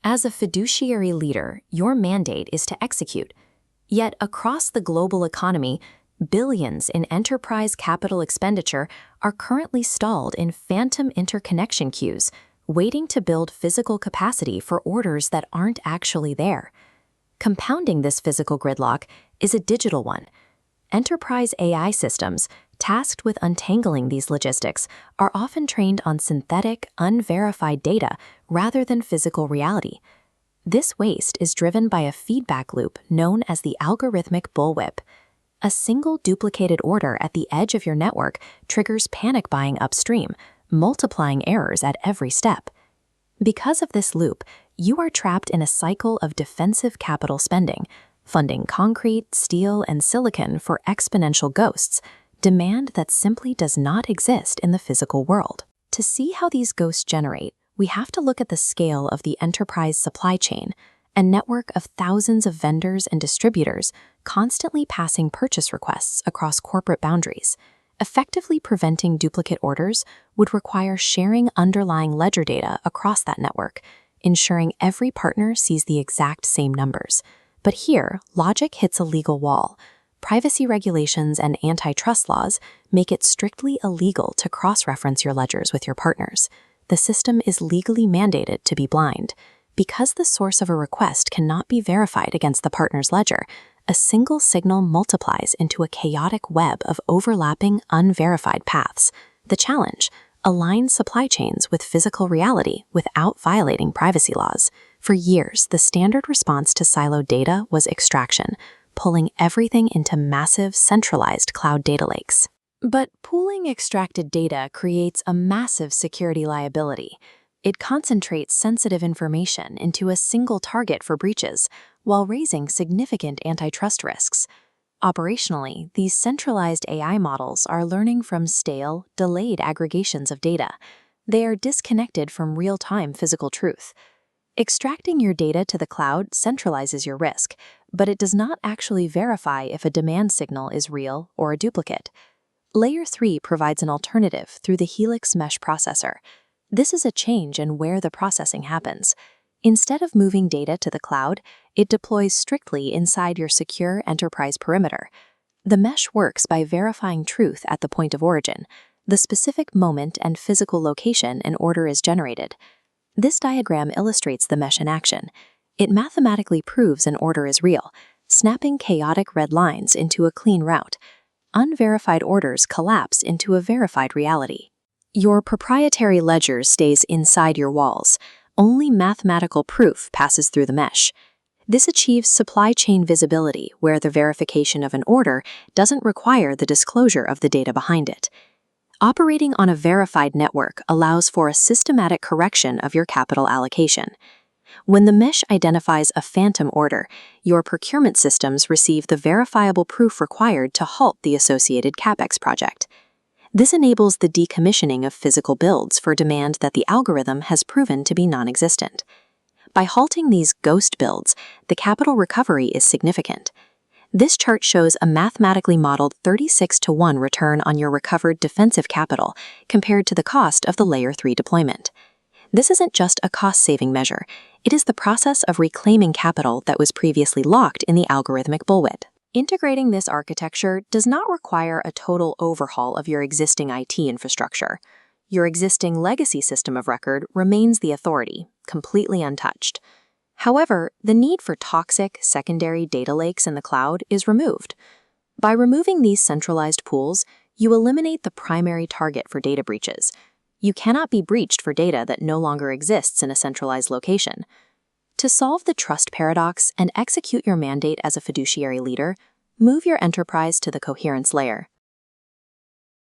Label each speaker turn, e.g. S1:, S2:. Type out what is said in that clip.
S1: As a fiduciary leader, your mandate is to execute. Yet across the global economy, billions in enterprise capital expenditure are currently stalled in phantom interconnection queues, waiting to build physical capacity for orders that aren't actually there. Compounding this physical gridlock is a digital one. Enterprise AI systems, tasked with untangling these logistics, are often trained on synthetic, unverified data rather than physical reality. This waste is driven by a feedback loop known as the algorithmic bullwhip. A single duplicated order at the edge of your network triggers panic buying upstream, multiplying errors at every step. Because of this loop, you are trapped in a cycle of defensive capital spending, funding concrete, steel, and silicon for exponential ghosts, demand that simply does not exist in the physical world. To see how these ghosts generate, we have to look at the scale of the enterprise supply chain, a network of thousands of vendors and distributors constantly passing purchase requests across corporate boundaries. Effectively preventing duplicate orders would require sharing underlying ledger data across that network, ensuring every partner sees the exact same numbers. But here, logic hits a legal wall. Privacy regulations and antitrust laws make it strictly illegal to cross-reference your ledgers with your partners. The system is legally mandated to be blind. Because the source of a request cannot be verified against the partner's ledger, a single signal multiplies into a chaotic web of overlapping, unverified paths. The challenge: align supply chains with physical reality without violating privacy laws. For years, the standard response to siloed data was extraction, pulling everything into massive, centralized cloud data lakes. But pooling extracted data creates a massive security liability. It concentrates sensitive information into a single target for breaches, while raising significant antitrust risks. Operationally, these centralized AI models are learning from stale, delayed aggregations of data. They are disconnected from real-time physical truth. Extracting your data to the cloud centralizes your risk, but it does not actually verify if a demand signal is real or a duplicate. Layer 3 provides an alternative through the Helix Mesh Processor. This is a change in where the processing happens. Instead of moving data to the cloud, it deploys strictly inside your secure enterprise perimeter. The mesh works by verifying truth at the point of origin, the specific moment and physical location an order is generated. This diagram illustrates the mesh in action. It mathematically proves an order is real, snapping chaotic red lines into a clean route. Unverified orders collapse into a verified reality. Your proprietary ledger stays inside your walls. Only mathematical proof passes through the mesh. This achieves supply chain visibility, where the verification of an order doesn't require the disclosure of the data behind it. Operating on a verified network allows for a systematic correction of your capital allocation. When the mesh identifies a phantom order, your procurement systems receive the verifiable proof required to halt the associated CapEx project. This enables the decommissioning of physical builds for demand that the algorithm has proven to be non-existent. By halting these ghost builds, the capital recovery is significant. This chart shows a mathematically modeled 36-to-1 return on your recovered defensive capital compared to the cost of the Layer 3 deployment. This isn't just a cost-saving measure, it is the process of reclaiming capital that was previously locked in the algorithmic bullwhip. Integrating this architecture does not require a total overhaul of your existing IT infrastructure. Your existing legacy system of record remains the authority, completely untouched. However, the need for toxic secondary data lakes in the cloud is removed. By removing these centralized pools, you eliminate the primary target for data breaches. You cannot be breached for data that no longer exists in a centralized location. To solve the trust paradox and execute your mandate as a fiduciary leader, move your enterprise to the coherence layer.